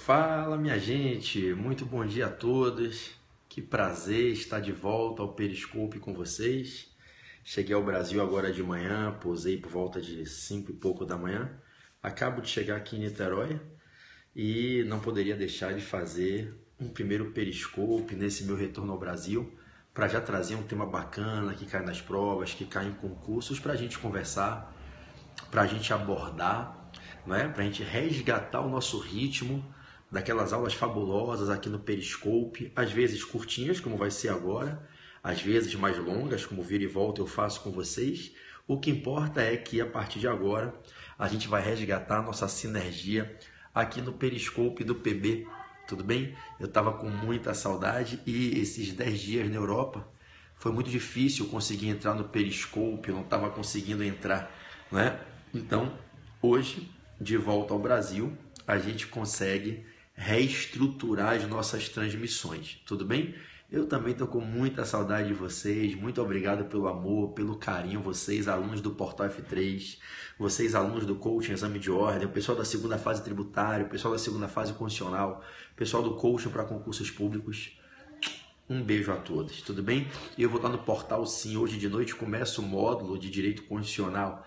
Fala, minha gente, muito bom dia a todos. Que prazer estar de volta ao Periscope com vocês. Cheguei ao Brasil agora de manhã, pousei por volta de 5 e pouco da manhã. Acabo de chegar aqui em Niterói e não poderia deixar de fazer um primeiro Periscope nesse meu retorno ao Brasil, para já trazer um tema bacana que cai nas provas, que cai em concursos, para a gente conversar, para a gente abordar, para a gente resgatar o nosso ritmo daquelas aulas fabulosas aqui no Periscope, às vezes curtinhas, como vai ser agora, às vezes mais longas, como vira e volta eu faço com vocês. O que importa é que a partir de agora a gente vai resgatar a nossa sinergia aqui no Periscope do PB, tudo bem? Eu estava com muita saudade e esses 10 dias na Europa foi muito difícil conseguir entrar no Periscope, eu não estava conseguindo entrar, Então, hoje, de volta ao Brasil, a gente consegue reestruturar as nossas transmissões, tudo bem? Eu também estou com muita saudade de vocês, muito obrigado pelo amor, pelo carinho, vocês alunos do Portal F3, vocês alunos do Coaching Exame de Ordem, o pessoal da segunda fase tributária, o pessoal da segunda fase constitucional, o pessoal do Coaching para concursos públicos. Um beijo a todos, tudo bem? Eu vou estar no portal sim, hoje de noite começa o módulo de Direito Constitucional,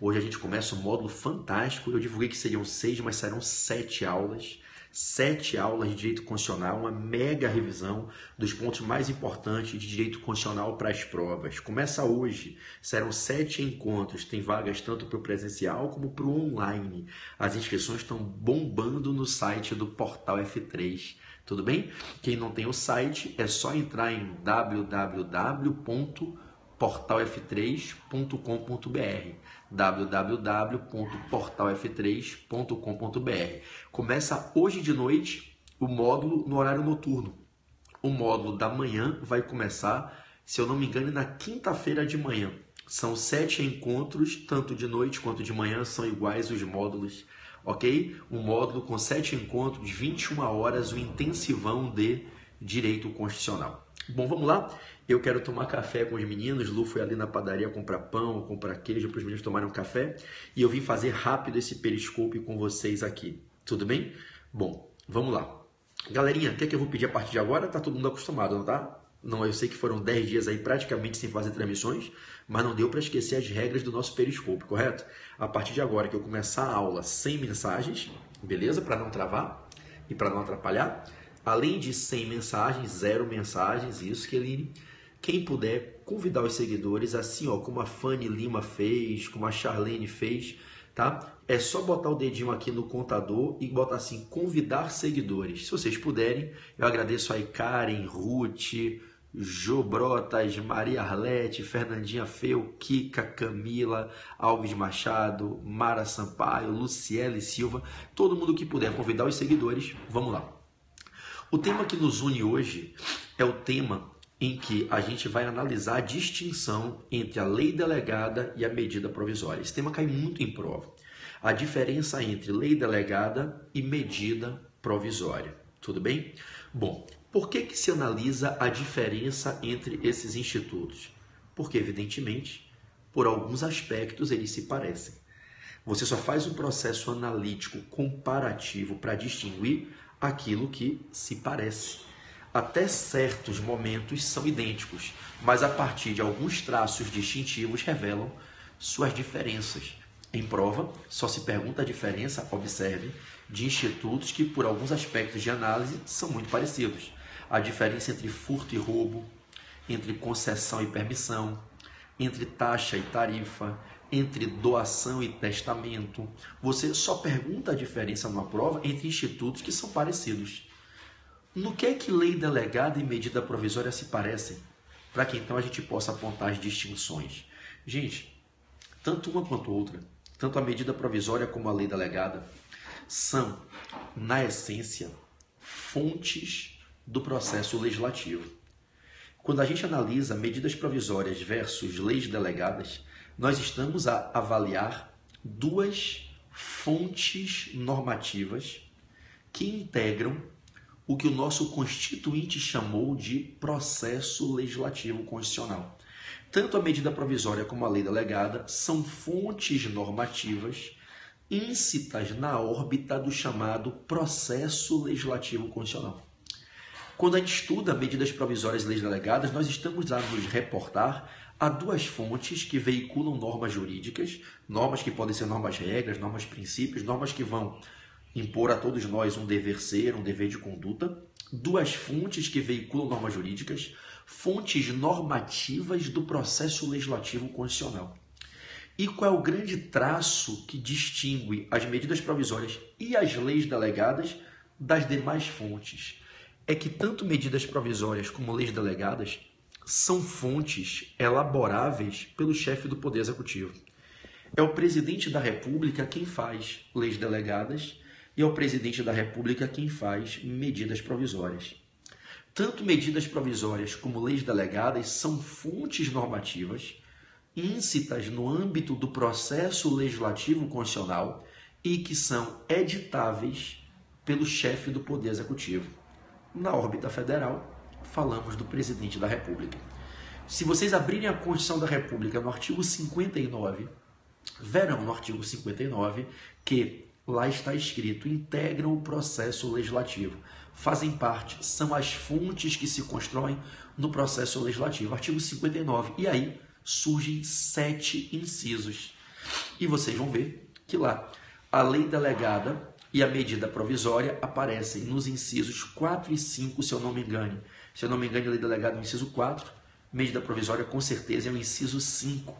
Hoje a gente começa um módulo fantástico, eu divulguei que seriam 6, mas serão 7 aulas. 7 aulas de Direito Constitucional, uma mega revisão dos pontos mais importantes de Direito Constitucional para as provas. Começa hoje, serão 7 encontros, tem vagas tanto para o presencial como para o online. As inscrições estão bombando no site do Portal F3. Tudo bem? Quem não tem o site, é só entrar em www.portalf3.com.br www.portalf3.com.br. Começa hoje de noite o módulo no horário noturno. O módulo da manhã vai começar, se eu não me engano, na quinta-feira de manhã. São 7 encontros, tanto de noite quanto de manhã, são iguais os módulos, ok? Um módulo com 7 encontros, 21 horas, o intensivão de Direito Constitucional. Bom, vamos lá? Eu quero tomar café com os meninos. Lu foi ali na padaria comprar pão, comprar queijo para os meninos tomarem um café. E eu vim fazer rápido esse Periscope com vocês aqui. Tudo bem? Bom, vamos lá. Galerinha, o que é que eu vou pedir a partir de agora? Tá todo mundo acostumado, não tá? Não, eu sei que foram 10 dias aí praticamente sem fazer transmissões, mas não deu para esquecer as regras do nosso Periscope, correto? A partir de agora que eu começar a aula sem mensagens, beleza? Para não travar e para não atrapalhar. Além de 100 mensagens, 0 mensagens, isso, Keline. Quem puder convidar os seguidores, assim ó, como a Fanny Lima fez, como a Charlene fez, tá? É só botar o dedinho aqui no contador e botar assim, convidar seguidores. Se vocês puderem, eu agradeço aí Karen, Ruth, Jo Brotas, Maria Arlete, Fernandinha Feu, Kika, Camila, Alves Machado, Mara Sampaio, Luciele Silva, todo mundo que puder convidar os seguidores, vamos lá. O tema que nos une hoje é o tema em que a gente vai analisar a distinção entre a lei delegada e a medida provisória. Esse tema cai muito em prova. A diferença entre lei delegada e medida provisória. Tudo bem? Bom, por que se analisa a diferença entre esses institutos? Porque, evidentemente, por alguns aspectos eles se parecem. Você só faz um processo analítico comparativo para distinguir aquilo que se parece. Até certos momentos são idênticos, mas a partir de alguns traços distintivos revelam suas diferenças. Em prova, só se pergunta a diferença, observe, de institutos que, por alguns aspectos de análise, são muito parecidos. A diferença entre furto e roubo, entre concessão e permissão, entre taxa e tarifa, entre doação e testamento. Você só pergunta a diferença numa prova entre institutos que são parecidos. No que é que lei delegada e medida provisória se parecem? Para que então a gente possa apontar as distinções. Gente, tanto uma quanto outra, tanto a medida provisória como a lei delegada, são, na essência, fontes do processo legislativo. Quando a gente analisa medidas provisórias versus leis delegadas, nós estamos a avaliar duas fontes normativas que integram o que o nosso Constituinte chamou de processo legislativo constitucional. Tanto a medida provisória como a lei delegada são fontes normativas íncitas na órbita do chamado processo legislativo constitucional. Quando a gente estuda medidas provisórias e leis delegadas, nós estamos a nos reportar a duas fontes que veiculam normas jurídicas, normas que podem ser normas-regras, normas-princípios, normas que vão impor a todos nós um dever ser, um dever de conduta, duas fontes que veiculam normas jurídicas, fontes normativas do processo legislativo constitucional. E qual é o grande traço que distingue as medidas provisórias e as leis delegadas das demais fontes? É que tanto medidas provisórias como leis delegadas são fontes elaboráveis pelo chefe do Poder Executivo. É o presidente da República quem faz leis delegadas e é o presidente da República quem faz medidas provisórias. Tanto medidas provisórias como leis delegadas são fontes normativas íncitas no âmbito do processo legislativo constitucional e que são editáveis pelo chefe do Poder Executivo. Na órbita federal, falamos do presidente da República. Se vocês abrirem a Constituição da República no artigo 59, verão no artigo 59 que lá está escrito: integram o processo legislativo, fazem parte, são as fontes que se constroem no processo legislativo. Artigo 59. E aí surgem 7 incisos. E vocês vão ver que lá a lei delegada e a medida provisória aparecem nos incisos 4 e 5, se eu não me engano. Se eu não me engano, a lei delegada é o inciso 4, medida provisória com certeza é o inciso 5.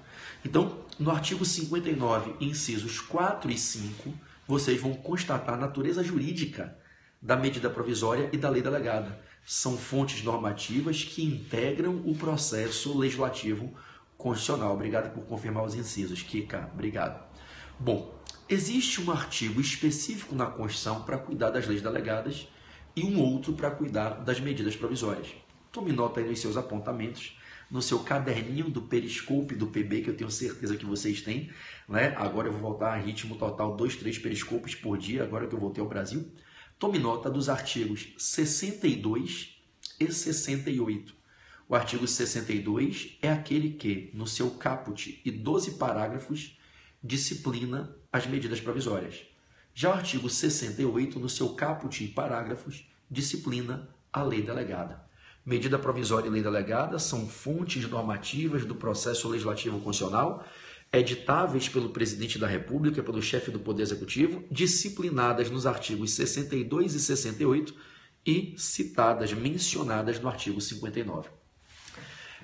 Então, no artigo 59, incisos 4 e 5, vocês vão constatar a natureza jurídica da medida provisória e da lei delegada. São fontes normativas que integram o processo legislativo constitucional. Obrigado por confirmar os incisos, Kika. Obrigado. Bom, existe um artigo específico na Constituição para cuidar das leis delegadas e um outro para cuidar das medidas provisórias. Tome nota aí nos seus apontamentos, no seu caderninho do Periscope do PB, que eu tenho certeza que vocês têm, né? Agora eu vou voltar a ritmo total 2, 3 periscopes por dia, agora que eu voltei ao Brasil. Tome nota dos artigos 62 e 68. O artigo 62 é aquele que, no seu caput e 12 parágrafos, disciplina as medidas provisórias. Já o artigo 68, no seu caput e parágrafos, disciplina a lei delegada. Medida provisória e lei delegada são fontes normativas do processo legislativo constitucional, editáveis pelo presidente da República, pelo chefe do Poder Executivo, disciplinadas nos artigos 62 e 68 e citadas, mencionadas no artigo 59.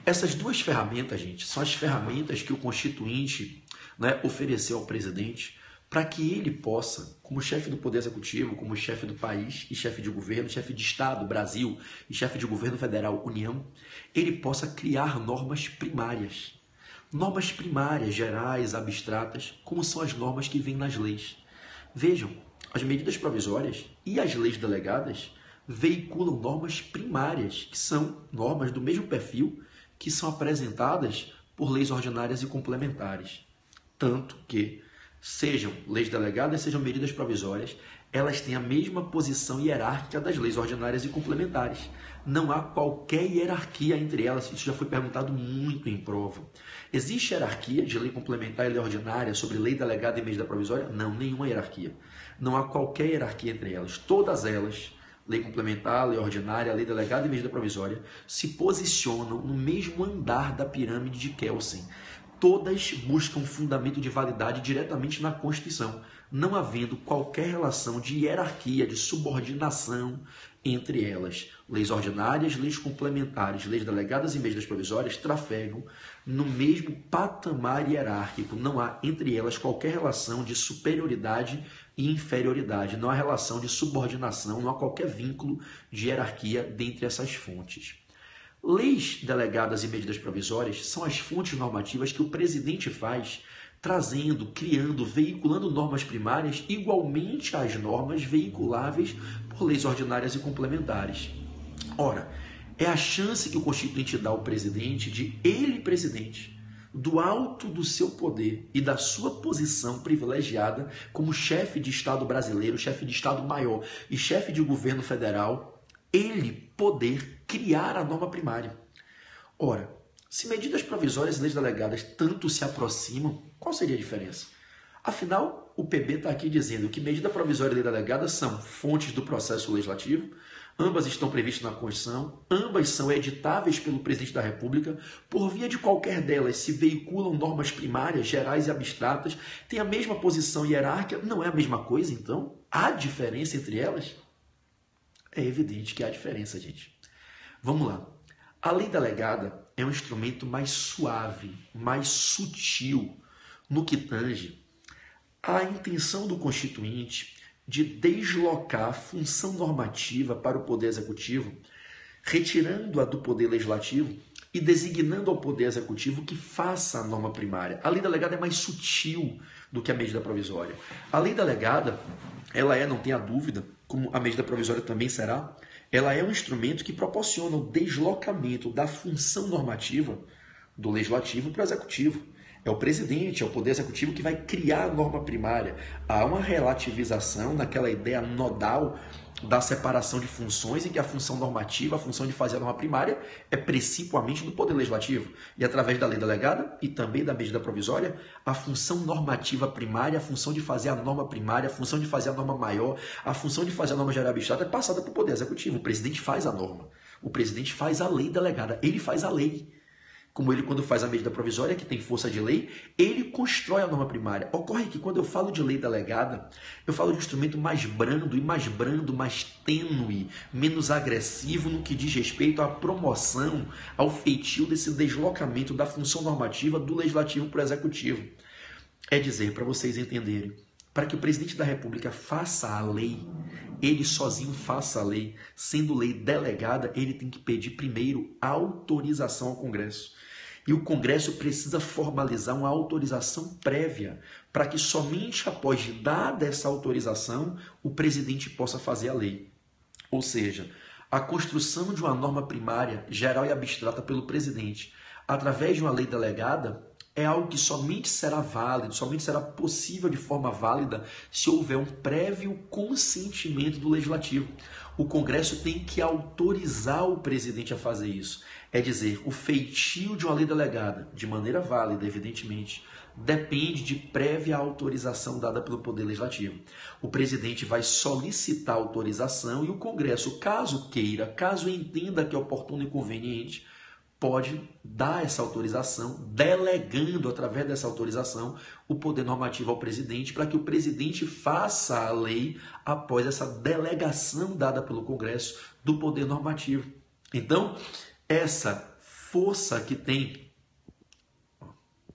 Essas duas ferramentas, gente, são as ferramentas que o Constituinte, né, ofereceu ao presidente para que ele possa, como chefe do Poder Executivo, como chefe do país e chefe de governo, chefe de Estado, Brasil, e chefe de governo federal, União, ele possa criar normas primárias. Normas primárias, gerais, abstratas, como são as normas que vêm nas leis. Vejam, as medidas provisórias e as leis delegadas veiculam normas primárias, que são normas do mesmo perfil que são apresentadas por leis ordinárias e complementares. Tanto que, sejam leis delegadas, sejam medidas provisórias, elas têm a mesma posição hierárquica das leis ordinárias e complementares. Não há qualquer hierarquia entre elas, isso já foi perguntado muito em prova. Existe hierarquia de lei complementar e lei ordinária sobre lei delegada e medida provisória? Não, nenhuma hierarquia. Não há qualquer hierarquia entre elas. Todas elas, lei complementar, lei ordinária, lei delegada e medida provisória, se posicionam no mesmo andar da pirâmide de Kelsen. Todas buscam fundamento de validade diretamente na Constituição, não havendo qualquer relação de hierarquia, de subordinação entre elas. Leis ordinárias, leis complementares, leis delegadas e medidas provisórias trafegam no mesmo patamar hierárquico. Não há entre elas qualquer relação de superioridade e inferioridade. Não há relação de subordinação, não há qualquer vínculo de hierarquia dentre essas fontes. Leis delegadas e medidas provisórias são as fontes normativas que o presidente faz, trazendo, criando, veiculando normas primárias igualmente às normas veiculáveis por leis ordinárias e complementares. Ora, é a chance que o Constituinte dá ao presidente de ele, presidente, do alto do seu poder e da sua posição privilegiada como chefe de Estado brasileiro, chefe de Estado maior e chefe de governo federal, ele poder criar a norma primária. Ora, se medidas provisórias e leis delegadas tanto se aproximam, qual seria a diferença? Afinal, o PB está aqui dizendo que medida provisória e lei delegada são fontes do processo legislativo, ambas estão previstas na Constituição, ambas são editáveis pelo Presidente da República, por via de qualquer delas se veiculam normas primárias, gerais e abstratas, têm a mesma posição hierárquica, não é a mesma coisa, então? Há diferença entre elas? É evidente que há diferença, gente. Vamos lá. A lei delegada é um instrumento mais suave, mais sutil, no que tange à intenção do Constituinte de deslocar a função normativa para o Poder Executivo, retirando-a do Poder Legislativo e designando ao Poder Executivo que faça a norma primária. A lei delegada é mais sutil do que a medida provisória. A lei delegada, ela não tenha dúvida, como a medida provisória também será, ela é um instrumento que proporciona o deslocamento da função normativa do Legislativo para o Executivo. É o presidente, é o Poder Executivo que vai criar a norma primária. Há uma relativização naquela ideia nodal da separação de funções, em que a função normativa, a função de fazer a norma primária, é principalmente do Poder Legislativo. E através da lei delegada e também da medida provisória, a função normativa primária, a função de fazer a norma primária, a função de fazer a norma maior, a função de fazer a norma geral abstrata é passada para o Poder Executivo. O presidente faz a norma. O presidente faz a lei delegada. Ele faz a lei. Como ele, quando faz a medida provisória, que tem força de lei, ele constrói a norma primária. Ocorre que quando eu falo de lei delegada, eu falo de um instrumento mais brando, mais tênue, menos agressivo no que diz respeito à promoção, ao feitio desse deslocamento da função normativa do Legislativo para o Executivo. É dizer, para vocês entenderem, para que o presidente da República faça a lei, ele sozinho faça a lei, sendo lei delegada, ele tem que pedir primeiro autorização ao Congresso. E o Congresso precisa formalizar uma autorização prévia para que somente após dada essa autorização o presidente possa fazer a lei. Ou seja, a construção de uma norma primária, geral e abstrata pelo presidente, através de uma lei delegada, é algo que somente será válido, somente será possível de forma válida se houver um prévio consentimento do Legislativo. O Congresso tem que autorizar o presidente a fazer isso. É dizer, o feitio de uma lei delegada, de maneira válida, evidentemente, depende de prévia autorização dada pelo Poder Legislativo. O presidente vai solicitar autorização e o Congresso, caso queira, caso entenda que é oportuno e conveniente, pode dar essa autorização, delegando através dessa autorização o poder normativo ao presidente, para que o presidente faça a lei após essa delegação dada pelo Congresso do poder normativo. Então, essa força que tem...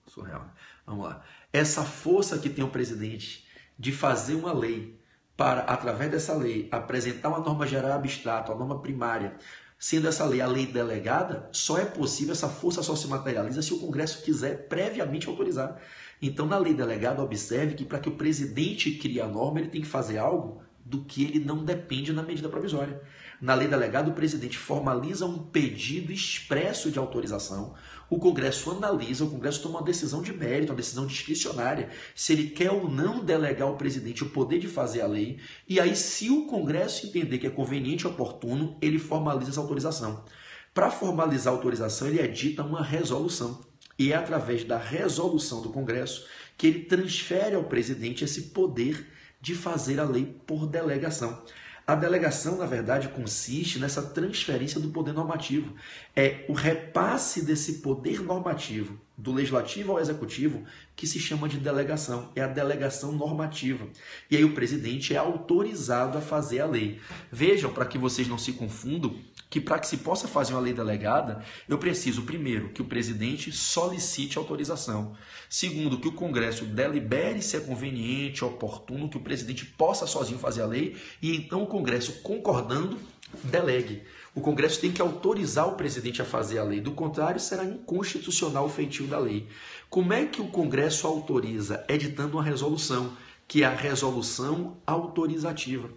Surreal. Vamos lá. Essa força que tem o presidente de fazer uma lei para, através dessa lei, apresentar uma norma geral abstrata, uma norma primária, sendo essa lei a lei delegada, só é possível, essa força só se materializa se o Congresso quiser previamente autorizar. Então, na lei delegada, observe que para que o presidente crie a norma, ele tem que fazer algo do que ele não depende na medida provisória. Na lei delegada, o presidente formaliza um pedido expresso de autorização, o Congresso analisa, o Congresso toma uma decisão de mérito, uma decisão discricionária, se ele quer ou não delegar ao presidente o poder de fazer a lei, e aí, se o Congresso entender que é conveniente e oportuno, ele formaliza essa autorização. Para formalizar a autorização, ele edita uma resolução, e é através da resolução do Congresso que ele transfere ao presidente esse poder de fazer a lei por delegação. A delegação, na verdade, consiste nessa transferência do poder normativo. É o repasse desse poder normativo do Legislativo ao Executivo que se chama de delegação. É a delegação normativa. E aí o presidente é autorizado a fazer a lei. Vejam, para que vocês não se confundam, que para que se possa fazer uma lei delegada, eu preciso, primeiro, que o presidente solicite autorização. Segundo, que o Congresso delibere se é conveniente, oportuno, que o presidente possa sozinho fazer a lei, e então o Congresso, concordando, delegue. O Congresso tem que autorizar o presidente a fazer a lei, do contrário, será inconstitucional o feitio da lei. Como é que o Congresso autoriza? Editando uma resolução, que é a resolução autorizativa.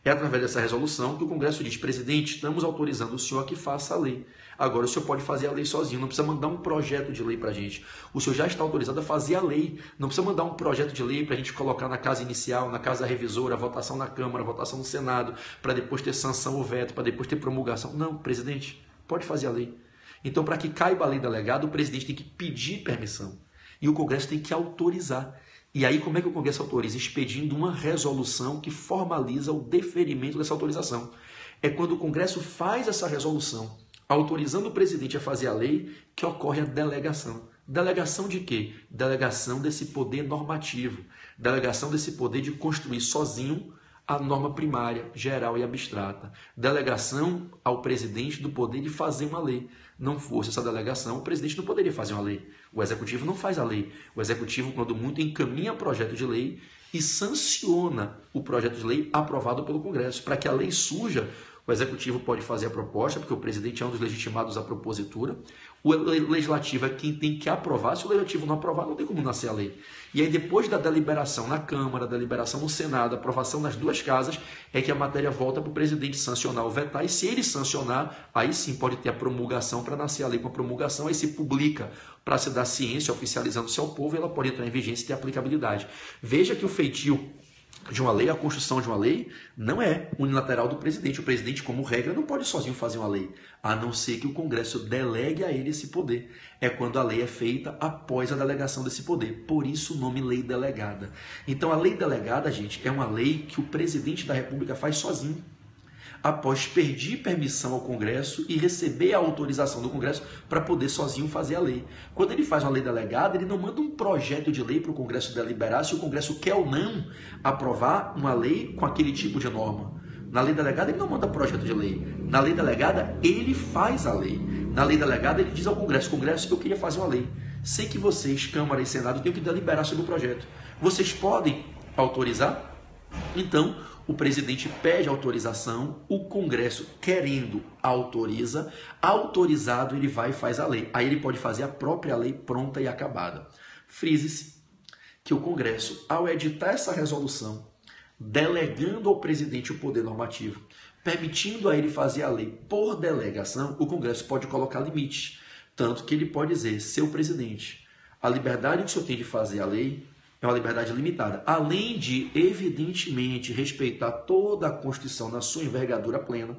É através dessa resolução que o Congresso diz: presidente, estamos autorizando o senhor a que faça a lei. Agora o senhor pode fazer a lei sozinho, não precisa mandar um projeto de lei para a gente. O senhor já está autorizado a fazer a lei, não precisa mandar um projeto de lei para a gente colocar na casa inicial, na casa revisora, votação na Câmara, votação no Senado, para depois ter sanção ou veto, para depois ter promulgação. Não, presidente, pode fazer a lei. Então, para que caiba a lei delegada, o presidente tem que pedir permissão e o Congresso tem que autorizar. E aí como é que o Congresso autoriza? Expedindo uma resolução que formaliza o deferimento dessa autorização. É quando o Congresso faz essa resolução, autorizando o presidente a fazer a lei, que ocorre a delegação. Delegação de quê? Delegação desse poder normativo. Delegação desse poder de construir sozinho a norma primária, geral e abstrata. Delegação ao presidente do poder de fazer uma lei. Não fosse essa delegação, o presidente não poderia fazer uma lei. O executivo não faz a lei. O executivo, quando muito, encaminha projeto de lei e sanciona o projeto de lei aprovado pelo Congresso. Para que a lei surja, o executivo pode fazer a proposta, porque o presidente é um dos legitimados à propositura. O legislativo é quem tem que aprovar. Se o legislativo não aprovar, não tem como nascer a lei. E aí, depois da deliberação na Câmara, deliberação no Senado, aprovação nas duas casas, é que a matéria volta para o presidente sancionar ou vetar. E se ele sancionar, aí sim pode ter a promulgação para nascer a lei com a promulgação. Aí se publica para se dar ciência, oficializando-se ao povo, e ela pode entrar em vigência e ter aplicabilidade. Veja que o feitio de uma lei, a construção de uma lei, não é unilateral do presidente. O presidente, como regra, não pode sozinho fazer uma lei, a não ser que o Congresso delegue a ele esse poder. É quando a lei é feita após a delegação desse poder. Por isso o nome lei delegada. Então a lei delegada, gente, é uma lei que o presidente da República faz sozinho, após pedir permissão ao Congresso e receber a autorização do Congresso para poder sozinho fazer a lei. Quando ele faz uma lei delegada, ele não manda um projeto de lei para o Congresso deliberar se o Congresso quer ou não aprovar uma lei com aquele tipo de norma. Na lei delegada, ele não manda projeto de lei. Na lei delegada, ele faz a lei. Na lei delegada, ele diz ao Congresso: Congresso, eu queria fazer uma lei. Sei que vocês, Câmara e Senado, têm que deliberar sobre o projeto. Vocês podem autorizar? Então, o presidente pede autorização, o Congresso, querendo, autoriza, autorizado, ele vai e faz a lei. Aí ele pode fazer a própria lei pronta e acabada. Frise-se que o Congresso, ao editar essa resolução, delegando ao presidente o poder normativo, permitindo a ele fazer a lei por delegação, o Congresso pode colocar limites. Tanto que ele pode dizer: seu presidente, a liberdade que o senhor tem de fazer a lei é uma liberdade limitada. Além de, evidentemente, respeitar toda a Constituição na sua envergadura plena,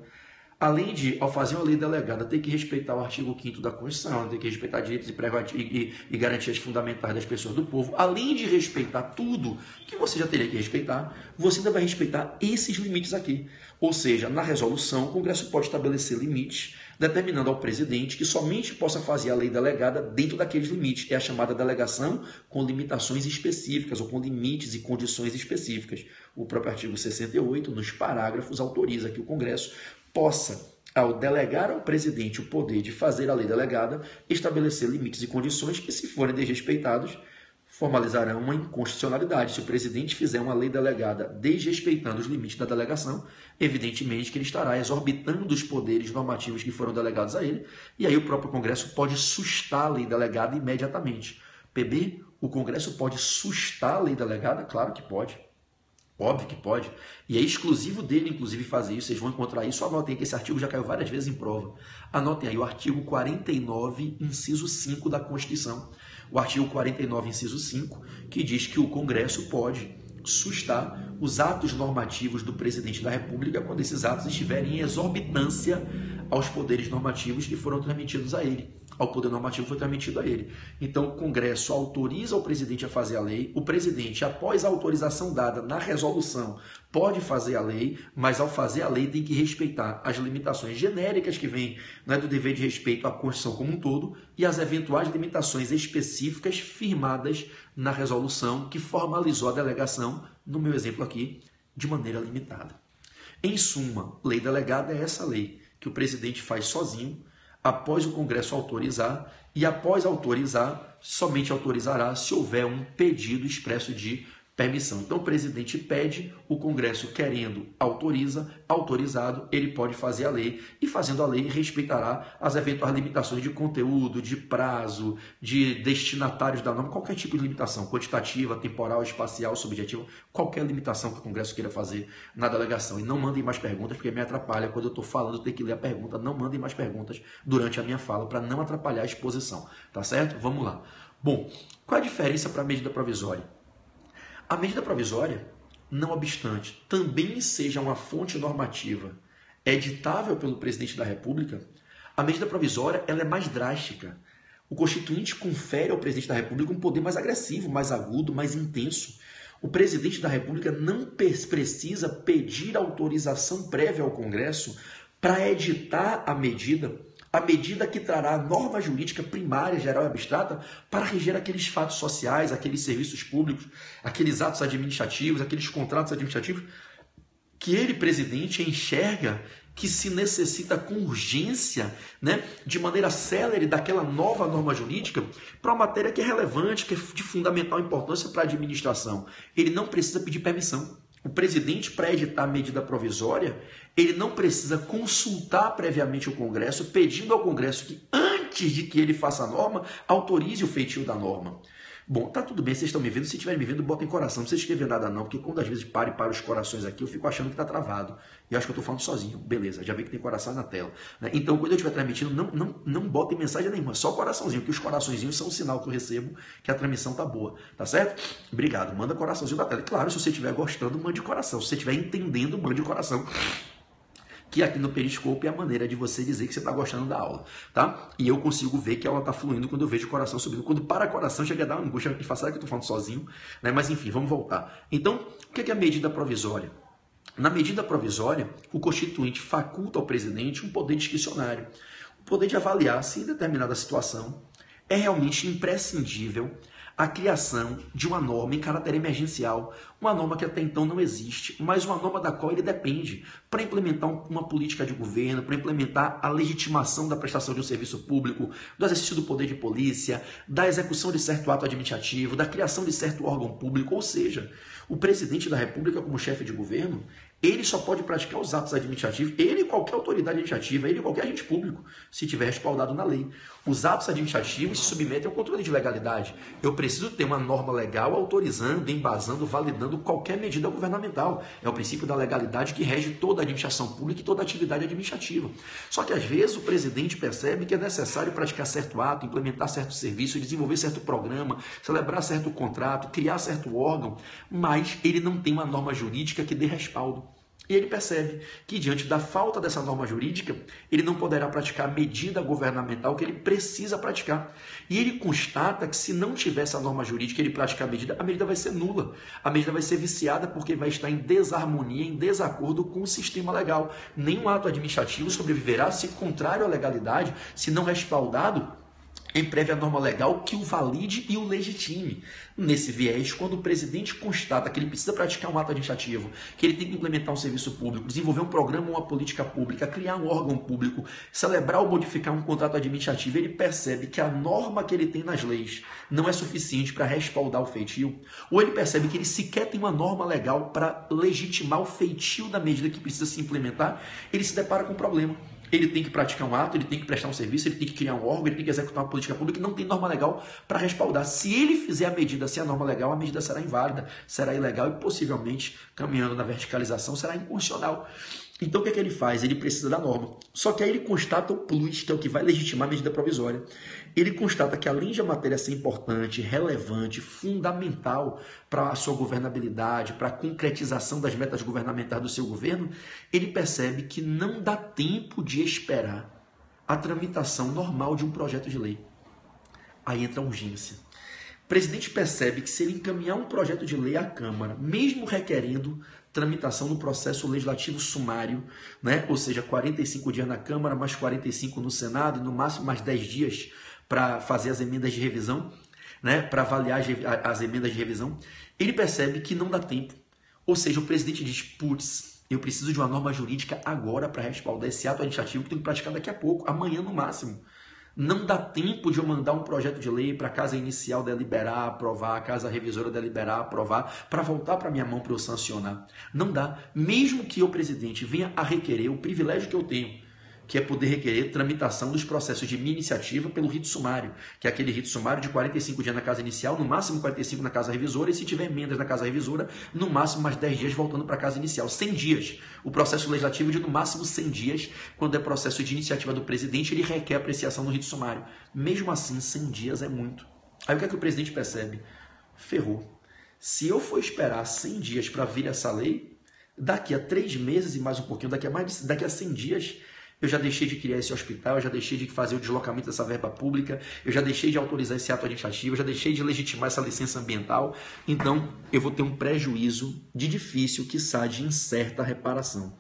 além de, ao fazer uma lei delegada, ter que respeitar o artigo 5º da Constituição, ter que respeitar direitos e garantias fundamentais das pessoas do povo, além de respeitar tudo que você já teria que respeitar, você ainda vai respeitar esses limites aqui. Ou seja, na resolução, o Congresso pode estabelecer limites, determinando ao presidente que somente possa fazer a lei delegada dentro daqueles limites. É a chamada delegação com limitações específicas ou com limites e condições específicas. O próprio artigo 68, nos parágrafos, autoriza que o Congresso possa, ao delegar ao presidente o poder de fazer a lei delegada, estabelecer limites e condições que, se forem desrespeitados, formalizarão uma inconstitucionalidade. Se o presidente fizer uma lei delegada desrespeitando os limites da delegação, evidentemente que ele estará exorbitando os poderes normativos que foram delegados a ele, e aí o próprio Congresso pode sustar a lei delegada imediatamente. PB, o Congresso pode sustar a lei delegada? Claro que pode. Óbvio que pode. E é exclusivo dele, inclusive, fazer isso. Vocês vão encontrar isso. Anotem que esse artigo já caiu várias vezes em prova. Anotem aí o artigo 49, inciso 5 da Constituição. O artigo 49, inciso 5, que diz que o Congresso pode sustar os atos normativos do presidente da República quando esses atos estiverem em exorbitância aos poderes normativos que foram transmitidos a ele. Ao poder normativo foi transmitido a ele. Então, o Congresso autoriza o presidente a fazer a lei. O presidente, após a autorização dada na resolução, pode fazer a lei, mas ao fazer a lei tem que respeitar as limitações genéricas que vêm, né, do dever de respeito à Constituição como um todo e as eventuais limitações específicas firmadas na resolução que formalizou a delegação, no meu exemplo aqui, de maneira limitada. Em suma, lei delegada é essa lei que o presidente faz sozinho, após o Congresso autorizar, e após autorizar, somente autorizará se houver um pedido expresso de permissão. Então o presidente pede, o Congresso querendo autoriza, autorizado, ele pode fazer a lei e fazendo a lei respeitará as eventuais limitações de conteúdo, de prazo, de destinatários da norma, qualquer tipo de limitação, quantitativa, temporal, espacial, subjetiva, qualquer limitação que o Congresso queira fazer na delegação. E não mandem mais perguntas, porque me atrapalha quando eu estou falando, eu tenho que ler a pergunta, não mandem mais perguntas durante a minha fala, para não atrapalhar a exposição, tá certo? Vamos lá. Bom, qual a diferença para a medida provisória? A medida provisória, não obstante, também seja uma fonte normativa editável pelo presidente da República, a medida provisória ela é mais drástica. O Constituinte confere ao presidente da República um poder mais agressivo, mais agudo, mais intenso. O presidente da República não precisa pedir autorização prévia ao Congresso para editar a medida que trará a norma jurídica primária, geral e abstrata para reger aqueles fatos sociais, aqueles serviços públicos, aqueles atos administrativos, aqueles contratos administrativos que ele, presidente, enxerga que se necessita com urgência, né, de maneira célere daquela nova norma jurídica para uma matéria que é relevante, que é de fundamental importância para a administração. Ele não precisa pedir permissão. O presidente, para editar a medida provisória, ele não precisa consultar previamente o Congresso, pedindo ao Congresso que, antes de que ele faça a norma, autorize o feitio da norma. Bom, tá tudo bem, vocês estão me vendo. Se estiverem me vendo, botem coração. Não precisa escrever nada não, porque quando às vezes para os corações aqui, eu fico achando que tá travado. E eu acho que eu tô falando sozinho. Beleza, já vi que tem coração na tela. Né? Então, quando eu estiver transmitindo, não botem mensagem nenhuma, só coraçãozinho, que os coraçõezinhos são um sinal que eu recebo que a transmissão tá boa. Tá certo? Obrigado. Manda coraçãozinho na tela. E claro, se você estiver gostando, mande coração. Se você estiver entendendo, mande coração. Que aqui no Periscope é a maneira de você dizer que você está gostando da aula, tá? E eu consigo ver que a aula está fluindo quando eu vejo o coração subindo. Quando para o coração, chega a dar uma angústia de falar que eu estou falando sozinho, né? Mas enfim, vamos voltar. Então, o que é a medida provisória? Na medida provisória, o Constituinte faculta ao presidente um poder discricionário, o poder de avaliar se em determinada situação é realmente imprescindível a criação de uma norma em caráter emergencial, uma norma que até então não existe, mas uma norma da qual ele depende para implementar uma política de governo, para implementar a legitimação da prestação de um serviço público, do exercício do poder de polícia, da execução de certo ato administrativo, da criação de certo órgão público, ou seja, o presidente da República como chefe de governo, ele só pode praticar os atos administrativos, ele e qualquer autoridade administrativa, ele e qualquer agente público, se tiver respaldado na lei. Os atos administrativos se submetem ao controle de legalidade. Eu preciso ter uma norma legal autorizando, embasando, validando qualquer medida governamental. É o princípio da legalidade que rege toda a administração pública e toda a atividade administrativa. Só que às vezes o presidente percebe que é necessário praticar certo ato, implementar certo serviço, desenvolver certo programa, celebrar certo contrato, criar certo órgão, mas ele não tem uma norma jurídica que dê respaldo. E ele percebe que, diante da falta dessa norma jurídica, ele não poderá praticar a medida governamental que ele precisa praticar. E ele constata que, se não tiver essa norma jurídica, ele praticar a medida vai ser nula. A medida vai ser viciada porque vai estar em desarmonia, em desacordo com o sistema legal. Nenhum ato administrativo sobreviverá se contrário à legalidade, se não respaldado em prévia norma legal que o valide e o legitime. Nesse viés, quando o presidente constata que ele precisa praticar um ato administrativo, que ele tem que implementar um serviço público, desenvolver um programa ou uma política pública, criar um órgão público, celebrar ou modificar um contrato administrativo, ele percebe que a norma que ele tem nas leis não é suficiente para respaldar o feitio, ou ele percebe que ele sequer tem uma norma legal para legitimar o feitio da medida que precisa se implementar, ele se depara com um problema. Ele tem que praticar um ato, ele tem que prestar um serviço, ele tem que criar um órgão, ele tem que executar uma política pública e não tem norma legal para respaldar. Se ele fizer a medida sem a norma legal, a medida será inválida, será ilegal e possivelmente, caminhando na verticalização, será inconstitucional. Então o que é que ele faz? Ele precisa da norma. Só que aí ele constata o plus, que é o que vai legitimar a medida provisória. Ele constata que, além de a matéria ser importante, relevante, fundamental para a sua governabilidade, para a concretização das metas governamentais do seu governo, ele percebe que não dá tempo de esperar a tramitação normal de um projeto de lei. Aí entra a urgência. O presidente percebe que, se ele encaminhar um projeto de lei à Câmara, mesmo requerendo tramitação no processo legislativo sumário, né? Ou seja, 45 dias na Câmara, mais 45 no Senado, e no máximo mais 10 dias para fazer as emendas de revisão, né? Para avaliar as emendas de revisão, ele percebe que não dá tempo. Ou seja, o presidente diz, putz, eu preciso de uma norma jurídica agora para respaldar esse ato administrativo que tenho que praticar daqui a pouco, amanhã no máximo. Não dá tempo de eu mandar um projeto de lei para a casa inicial deliberar, aprovar, a casa revisora deliberar, aprovar, para voltar para minha mão para eu sancionar. Não dá. Mesmo que o presidente venha a requerer o privilégio que eu tenho, que é poder requerer tramitação dos processos de minha iniciativa pelo rito sumário, que é aquele rito sumário de 45 dias na casa inicial, no máximo 45 na casa revisora, e se tiver emendas na casa revisora, no máximo mais 10 dias voltando para a casa inicial. 100 dias. O processo legislativo de no máximo 100 dias, quando é processo de iniciativa do presidente, ele requer apreciação no rito sumário. Mesmo assim, 100 dias é muito. Aí o que é que o presidente percebe? Ferrou. Se eu for esperar 100 dias para vir essa lei, daqui a 3 meses e mais um pouquinho, daqui a 100 dias, eu já deixei de criar esse hospital, eu já deixei de fazer o deslocamento dessa verba pública, eu já deixei de autorizar esse ato administrativo, eu já deixei de legitimar essa licença ambiental, então eu vou ter um prejuízo de difícil, quiçá de incerta reparação.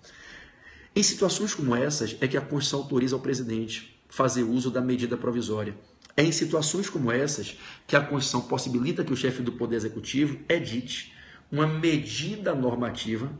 Em situações como essas é que a Constituição autoriza ao presidente fazer uso da medida provisória. É em situações como essas que a Constituição possibilita que o chefe do Poder Executivo edite uma medida normativa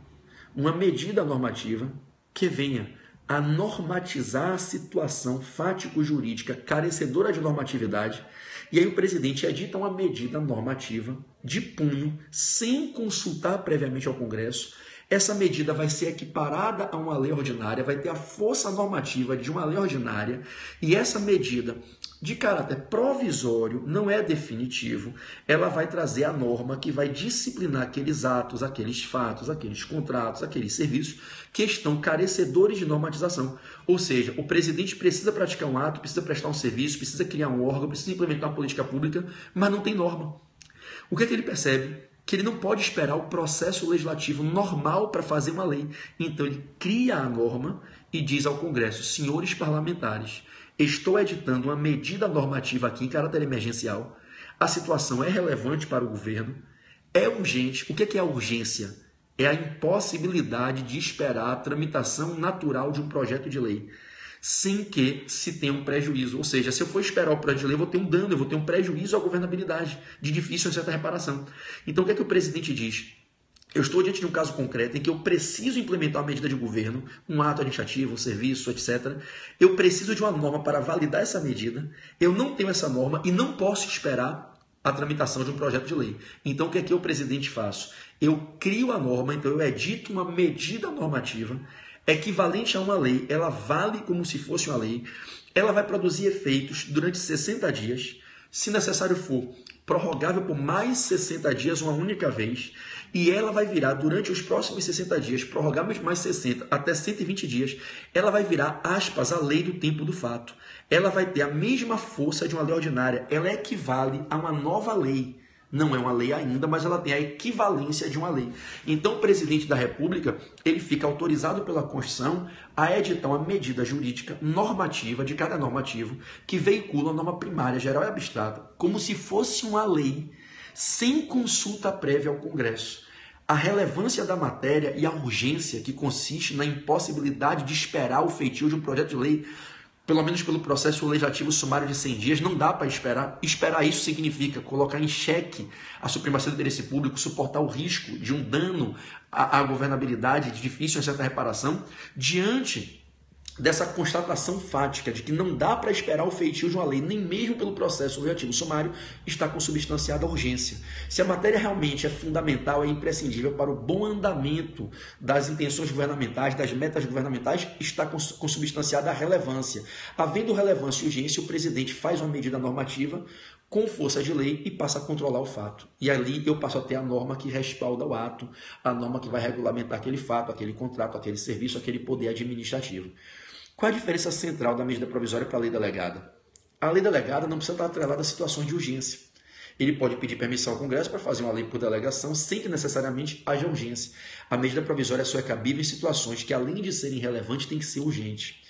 que venha a normatizar a situação fático-jurídica carecedora de normatividade, e aí o presidente edita uma medida normativa de punho, sem consultar previamente ao Congresso. Essa medida vai ser equiparada a uma lei ordinária, vai ter a força normativa de uma lei ordinária, e essa medida de caráter provisório, não é definitivo, ela vai trazer a norma que vai disciplinar aqueles atos, aqueles fatos, aqueles contratos, aqueles serviços que estão carecedores de normatização. Ou seja, o presidente precisa praticar um ato, precisa prestar um serviço, precisa criar um órgão, precisa implementar uma política pública, mas não tem norma. O que é que ele percebe? Que ele não pode esperar o processo legislativo normal para fazer uma lei. Então ele cria a norma e diz ao Congresso: senhores parlamentares, estou editando uma medida normativa aqui em caráter emergencial, a situação é relevante para o governo, é urgente. O que é a urgência? É a impossibilidade de esperar a tramitação natural de um projeto de lei, sem que se tenha um prejuízo. Ou seja, se eu for esperar o projeto de lei, eu vou ter um dano, eu vou ter um prejuízo à governabilidade, de difícil ou certa reparação. Então, o que é que o presidente diz? Eu estou diante de um caso concreto em que eu preciso implementar uma medida de governo, um ato administrativo, um serviço, etc. Eu preciso de uma norma para validar essa medida. Eu não tenho essa norma e não posso esperar a tramitação de um projeto de lei. Então, o que é que eu, presidente, faço? Eu crio a norma, então eu edito uma medida normativa equivalente a uma lei, ela vale como se fosse uma lei, ela vai produzir efeitos durante 60 dias, se necessário for, prorrogável por mais 60 dias uma única vez, e ela vai virar, durante os próximos 60 dias, prorrogáveis mais 60 até 120 dias, ela vai virar, aspas, a lei do tempo do fato. Ela vai ter a mesma força de uma lei ordinária, ela equivale a uma nova lei. Não é uma lei ainda, mas ela tem a equivalência de uma lei. Então, o presidente da República, ele fica autorizado pela Constituição a editar uma medida jurídica normativa, de cada normativo, que veicula a norma primária, geral e abstrata, como se fosse uma lei, sem consulta prévia ao Congresso. A relevância da matéria e a urgência que consiste na impossibilidade de esperar o feitio de um projeto de lei, pelo menos pelo processo legislativo sumário de 100 dias, não dá para esperar. Esperar isso significa colocar em xeque a supremacia do interesse público, suportar o risco de um dano à governabilidade, de difícil e certa reparação, diante dessa constatação fática de que não dá para esperar o feitio de uma lei, nem mesmo pelo processo legislativo sumário, está consubstanciada a urgência. Se a matéria realmente é fundamental, é imprescindível para o bom andamento das intenções governamentais, das metas governamentais, está consubstanciada a relevância. Havendo relevância e urgência, o presidente faz uma medida normativa com força de lei e passa a controlar o fato. E ali eu passo a ter a norma que respalda o ato, a norma que vai regulamentar aquele fato, aquele contrato, aquele serviço, aquele poder administrativo. Qual a diferença central da medida provisória para a lei delegada? A lei delegada não precisa estar atrelada a situações de urgência. Ele pode pedir permissão ao Congresso para fazer uma lei por delegação sem que necessariamente haja urgência. A medida provisória só é cabível em situações que, além de serem relevantes, tem que ser urgente.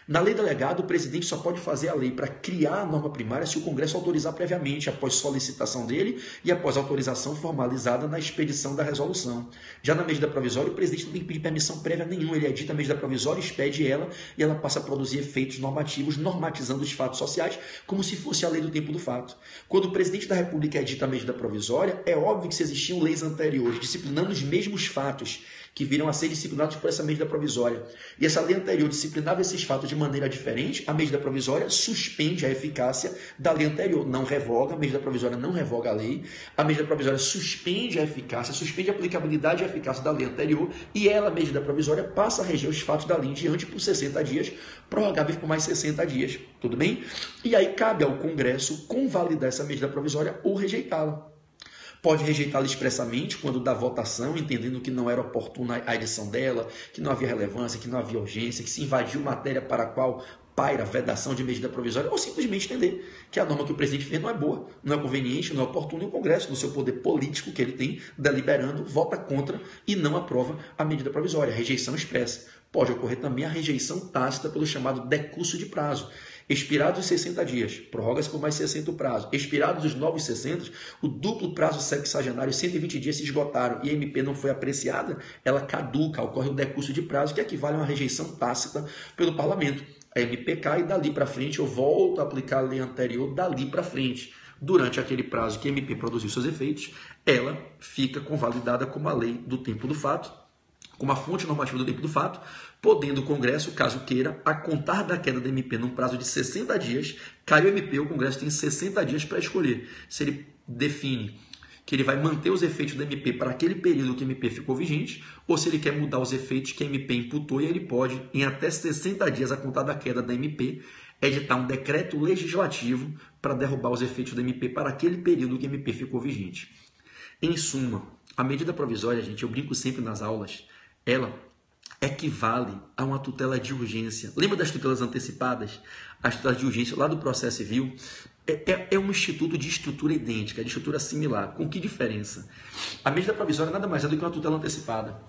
Na lei delegada, o presidente só pode fazer a lei para criar a norma primária se o Congresso autorizar previamente, após solicitação dele e após autorização formalizada na expedição da resolução. Já na medida provisória, o presidente não tem que pedir permissão prévia nenhuma, ele edita a medida provisória, expede ela e ela passa a produzir efeitos normativos, normatizando os fatos sociais, como se fosse a lei do tempo do fato. Quando o presidente da República edita a medida provisória, é óbvio que se existiam leis anteriores disciplinando os mesmos fatos que viram a ser disciplinados por essa medida provisória, e essa lei anterior disciplinava esses fatos de maneira diferente, a medida provisória suspende a eficácia da lei anterior, não revoga, a medida provisória não revoga a lei, a medida provisória suspende a eficácia, suspende a aplicabilidade e a eficácia da lei anterior, e ela, a medida provisória, passa a reger os fatos da lei em diante por 60 dias, prorrogáveis por mais 60 dias, tudo bem? E aí cabe ao Congresso convalidar essa medida provisória ou rejeitá-la. Pode rejeitá-la expressamente quando dá votação, entendendo que não era oportuna a edição dela, que não havia relevância, que não havia urgência, que se invadiu matéria para a qual paira a vedação de medida provisória, ou simplesmente entender que a norma que o presidente fez não é boa, não é conveniente, não é oportuna, e o Congresso, no seu poder político que ele tem, deliberando, vota contra e não aprova a medida provisória, a rejeição expressa. Pode ocorrer também a rejeição tácita pelo chamado decurso de prazo. Expirados os 60 dias, prorroga-se por mais 60 o prazo. Expirados os novos 60, o duplo prazo sexagenário, 120 dias se esgotaram e a MP não foi apreciada, ela caduca, ocorre o decurso de prazo, que equivale a uma rejeição tácita pelo parlamento. A MP cai e dali para frente eu volto a aplicar a lei anterior dali para frente. Durante aquele prazo que a MP produziu seus efeitos, ela fica convalidada como a lei do tempo do fato, como a fonte normativa do tempo do fato, podendo o Congresso, caso queira, a contar da queda da MP num prazo de 60 dias, cai o MP, o Congresso tem 60 dias para escolher se ele define que ele vai manter os efeitos da MP para aquele período que a MP ficou vigente, ou se ele quer mudar os efeitos que a MP imputou, e ele pode, em até 60 dias a contar da queda da MP, editar um decreto legislativo para derrubar os efeitos da MP para aquele período que a MP ficou vigente. Em suma, a medida provisória, gente, eu brinco sempre nas aulas, ela equivale a uma tutela de urgência. Lembra das tutelas antecipadas? As tutelas de urgência lá do processo civil é um instituto de estrutura idêntica, de estrutura similar. Com que diferença? A medida provisória nada mais é do que uma tutela antecipada.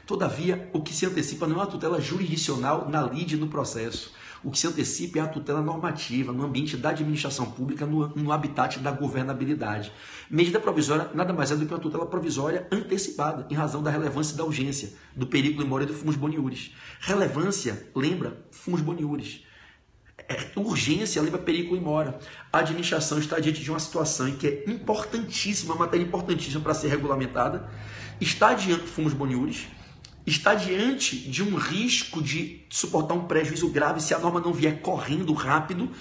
Todavia, o que se antecipa não é uma tutela jurisdicional na lide no processo. O que se antecipa é a tutela normativa, no ambiente da administração pública, no habitat da governabilidade. Medida provisória nada mais é do que uma tutela provisória antecipada, em razão da relevância e da urgência, do perigo in mora e do fumus boniuris. Relevância, lembra, fumus boniuris. Urgência, lembra perigo in mora. A administração está diante de uma situação em que é importantíssima, uma matéria importantíssima para ser regulamentada, está diante do fumus boniuris, está diante de um risco de suportar um prejuízo grave se a norma não vier correndo rápido,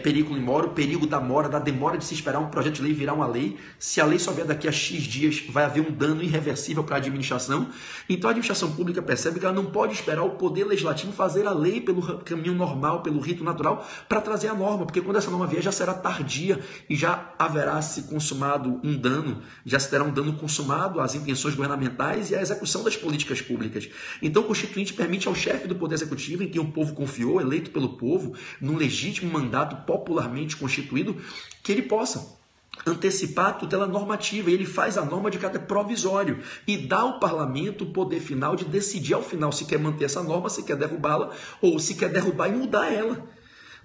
perigo in mora, o perigo da mora, da demora de se esperar um projeto de lei virar uma lei. Se a lei só vier daqui a X dias, vai haver um dano irreversível para a administração. Então a administração pública percebe que ela não pode esperar o poder legislativo fazer a lei pelo caminho normal, pelo rito natural, para trazer a norma, porque quando essa norma vier já será tardia e já haverá se consumado um dano, já se terá um dano consumado às intenções governamentais e à execução das políticas públicas. Então o Constituinte permite ao chefe do Poder Executivo, em quem o povo confiou, eleito pelo povo, num legítimo mandato popularmente constituído, que ele possa antecipar a tutela normativa, e ele faz a norma de caráter provisório e dá ao parlamento o poder final de decidir ao final se quer manter essa norma, se quer derrubá-la ou se quer derrubar e mudar ela,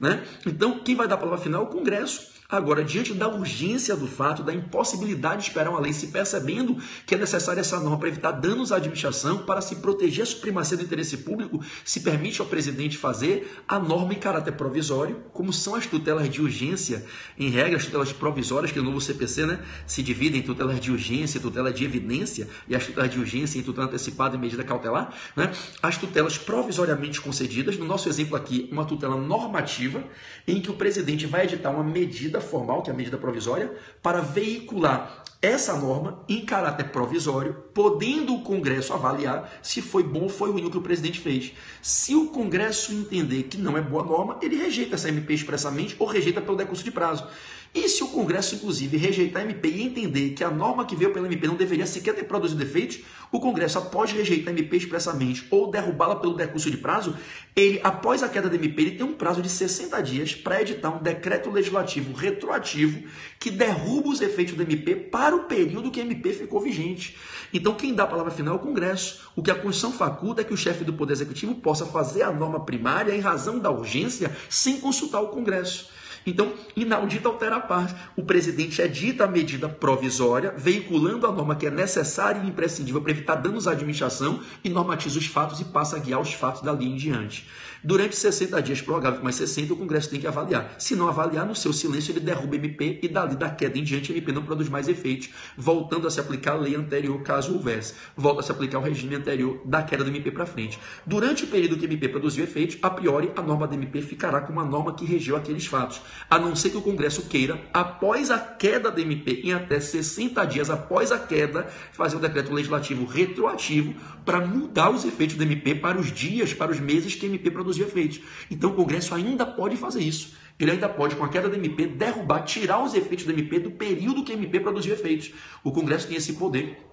né? Então quem vai dar a palavra final é o Congresso. Agora, diante da urgência do fato, da impossibilidade de esperar uma lei, se percebendo que é necessária essa norma para evitar danos à administração, para se proteger a supremacia do interesse público, se permite ao presidente fazer a norma em caráter provisório, como são as tutelas de urgência, em regra, as tutelas provisórias, que no novo CPC, né, se dividem em tutelas de urgência e tutela de evidência, e as tutelas de urgência em tutela antecipada e medida cautelar, né, as tutelas provisoriamente concedidas, no nosso exemplo aqui, uma tutela normativa, em que o presidente vai editar uma medida formal, que é a medida provisória, para veicular essa norma em caráter provisório, podendo o Congresso avaliar se foi bom ou foi ruim o que o presidente fez. Se o Congresso entender que não é boa norma, ele rejeita essa MP expressamente ou rejeita pelo decurso de prazo. E se o Congresso, inclusive, rejeitar a MP e entender que a norma que veio pela MP não deveria sequer ter produzido efeitos, o Congresso, após rejeitar a MP expressamente ou derrubá-la pelo decurso de prazo, ele, após a queda da MP, ele tem um prazo de 60 dias para editar um decreto legislativo retroativo que derruba os efeitos da MP para o período que a MP ficou vigente. Então, quem dá a palavra final é o Congresso. O que a Constituição faculta é que o chefe do Poder Executivo possa fazer a norma primária em razão da urgência sem consultar o Congresso. Então, inaudita altera a parte. O presidente edita a medida provisória, veiculando a norma que é necessária e imprescindível para evitar danos à administração, e normatiza os fatos e passa a guiar os fatos dali em diante. Durante 60 dias, prorrogável mais 60, o Congresso tem que avaliar. Se não avaliar, no seu silêncio, ele derruba a MP e dali da queda em diante a MP não produz mais efeitos, voltando a se aplicar a lei anterior, caso houvesse. Volta a se aplicar o regime anterior da queda da MP para frente. Durante o período que a MP produziu efeitos, a priori, a norma da MP ficará como uma norma que regeu aqueles fatos. a não ser que o Congresso queira, após a queda da MP, em até 60 dias após a queda, fazer um decreto legislativo retroativo para mudar os efeitos da MP para os dias, para os meses que a MP produziu efeitos. Então o Congresso ainda pode fazer isso. Ele ainda pode, com a queda da MP, derrubar, tirar os efeitos da MP do período que a MP produziu efeitos. O Congresso tem esse poder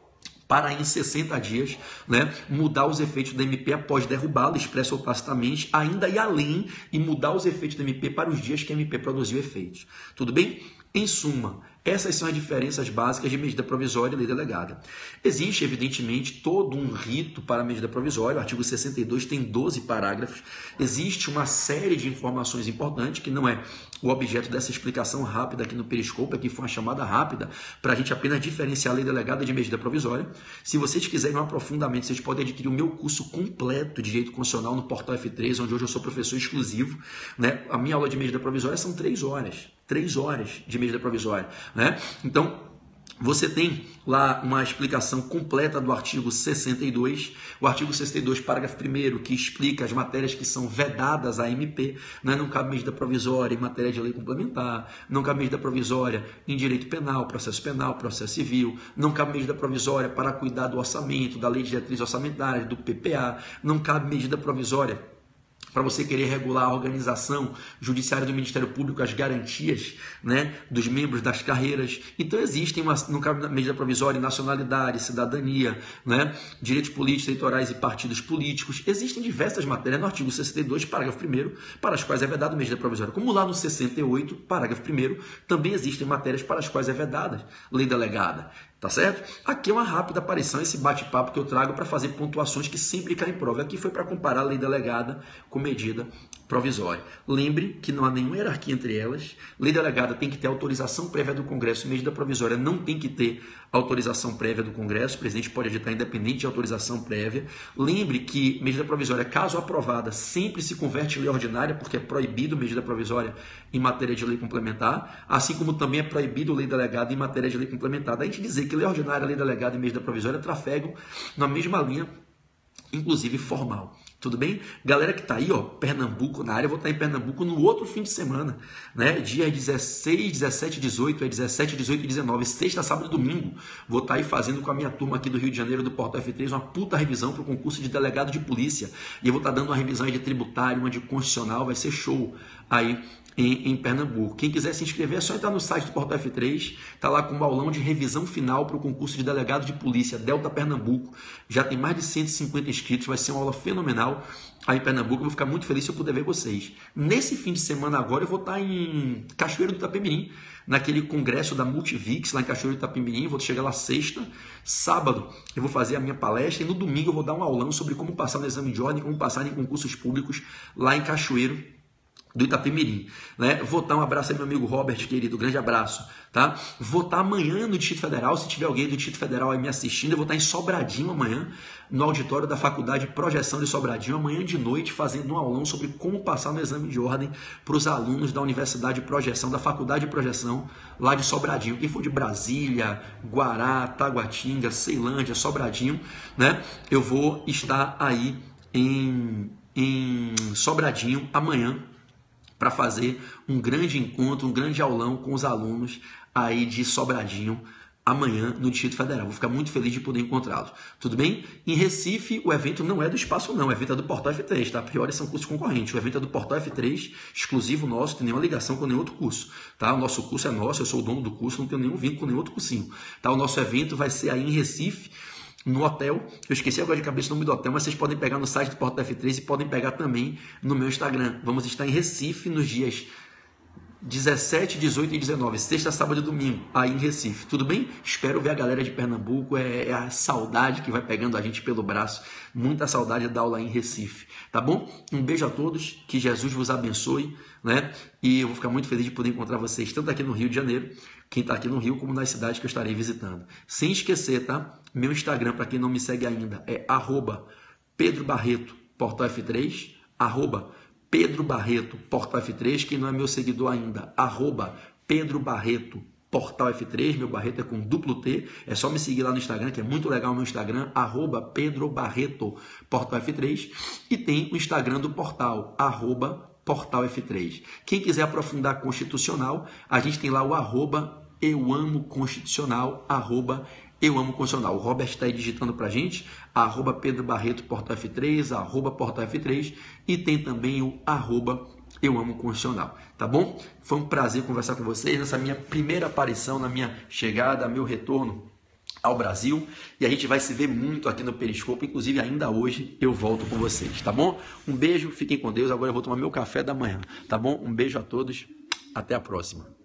para, em 60 dias, mudar os efeitos da MP após derrubá-la, expresso ou tacitamente, ainda ir além e mudar os efeitos da MP para os dias que a MP produziu efeitos. Tudo bem? Em suma, essas são as diferenças básicas de medida provisória e lei delegada. Existe, evidentemente, todo um rito para a medida provisória. O artigo 62 tem 12 parágrafos. Existe uma série de informações importantes, que não é o objeto dessa explicação rápida aqui no Periscope, aqui foi uma chamada rápida, para a gente apenas diferenciar a lei delegada de medida provisória. Se vocês quiserem um aprofundamento, vocês podem adquirir o meu curso completo de Direito Constitucional no Portal F3, onde hoje eu sou professor exclusivo. A minha aula de medida provisória são 3 horas. 3 horas de medida provisória. Então, você tem lá uma explicação completa do artigo 62, o artigo 62, parágrafo 1º, que explica as matérias que são vedadas à MP, não cabe medida provisória em matéria de lei complementar, não cabe medida provisória em direito penal, processo civil, não cabe medida provisória para cuidar do orçamento, da lei de diretriz orçamentária, do PPA, não cabe medida provisória para você querer regular a organização judiciária do Ministério Público, as garantias dos membros das carreiras. Então existem, não cabe medida provisória em nacionalidade, cidadania, direitos políticos, eleitorais e partidos políticos. Existem diversas matérias no artigo 62, parágrafo 1º, para as quais é vedada medida provisória. Como lá no 68, parágrafo 1º, também existem matérias para as quais é vedada lei delegada. Tá certo? Aqui é uma rápida aparição, esse bate-papo que eu trago para fazer pontuações que sempre caem em prova. Aqui foi para comparar a lei delegada com medida provisória. Lembre que não há nenhuma hierarquia entre elas. Lei delegada tem que ter autorização prévia do Congresso, medida provisória não tem que ter autorização prévia do Congresso. O presidente pode editar independente de autorização prévia. Lembre que medida provisória, caso aprovada, sempre se converte em lei ordinária, porque é proibido medida provisória em matéria de lei complementar, assim como também é proibido lei delegada em matéria de lei complementar. Daí a gente dizer que lei ordinária, lei delegada e medida provisória trafegam na mesma linha, inclusive formal. Tudo bem? Galera que está aí, Pernambuco na área, eu vou estar em Pernambuco no outro fim de semana, Dia 16, 17, 18, 17, 18 e 19, sexta, sábado e domingo. Vou estar aí fazendo com a minha turma aqui do Rio de Janeiro, do Portal F3, uma puta revisão para o concurso de delegado de polícia. E eu vou estar dando uma revisão aí de tributário, uma de constitucional, vai ser show aí em Pernambuco. Quem quiser se inscrever é só entrar no site do Portal F3, está lá com um aulão de revisão final para o concurso de delegado de polícia, Delta Pernambuco. Já tem mais de 150 inscritos, vai ser uma aula fenomenal aí em Pernambuco. Eu vou ficar muito feliz se eu puder ver vocês. Nesse fim de semana agora eu vou estar em Cachoeiro do Itapemirim, naquele congresso da Multivix, lá em Cachoeiro do Itapemirim. Vou chegar lá sexta, sábado eu vou fazer a minha palestra e no domingo eu vou dar um aulão sobre como passar no exame de ordem, como passar em concursos públicos lá em Cachoeiro do Itapemirim. Vou dar um abraço aí, meu amigo Robert, querido, grande abraço. Tá? Vou estar amanhã no Distrito Federal, se tiver alguém do Distrito Federal aí me assistindo, eu vou estar em Sobradinho amanhã, no auditório da Faculdade de Projeção de Sobradinho, amanhã de noite, fazendo um aulão sobre como passar no exame de ordem para os alunos da Universidade de Projeção, da Faculdade de Projeção, lá de Sobradinho. Quem for de Brasília, Guará, Taguatinga, Ceilândia, Sobradinho, eu vou estar aí em Sobradinho amanhã, para fazer um grande encontro, um grande aulão com os alunos aí de Sobradinho amanhã no Distrito Federal. Vou ficar muito feliz de poder encontrá-los. Tudo bem? Em Recife, o evento não é do Espaço não, o evento é do Portal F3, tá? A priori são cursos concorrentes. O evento é do Portal F3, exclusivo nosso, não tem nenhuma ligação com nenhum outro curso, tá? O nosso curso é nosso, eu sou o dono do curso, não tenho nenhum vínculo com nenhum outro cursinho, tá? O nosso evento vai ser aí em Recife, no hotel. Eu esqueci agora de cabeça o nome do hotel, mas vocês podem pegar no site do Portal F3 e podem pegar também no meu Instagram. Vamos estar em Recife nos dias 17, 18 e 19, sexta, sábado e domingo, aí em Recife. Tudo bem? Espero ver a galera de Pernambuco, é a saudade que vai pegando a gente pelo braço, muita saudade da aula em Recife, tá bom? Um beijo a todos, que Jesus vos abençoe, E eu vou ficar muito feliz de poder encontrar vocês, tanto aqui no Rio de Janeiro, quem está aqui no Rio, como nas cidades que eu estarei visitando. Sem esquecer, tá? Meu Instagram, para quem não me segue ainda, é @PedroBarreto, Portal F3, Pedro Barreto, Portal F3, quem não é meu seguidor ainda, Pedro Barreto, Portal F3, meu Barreto é com duplo T, é só me seguir lá no Instagram, que é muito legal o meu Instagram, @Pedro Barreto, Portal F3, e tem o Instagram do portal, Portal F3. Quem quiser aprofundar constitucional, a gente tem lá o @euamoconstitucional, @euamoconstitucional. O Robert está aí digitando para a gente, @Pedro Barreto Portal F3, @Portal F3, e tem também o @euamoconstitucional, tá bom? Foi um prazer conversar com vocês nessa minha primeira aparição, na minha chegada, meu retorno ao Brasil, e a gente vai se ver muito aqui no Periscope, inclusive ainda hoje eu volto com vocês, tá bom? Um beijo, fiquem com Deus, agora eu vou tomar meu café da manhã, tá bom? Um beijo a todos, até a próxima.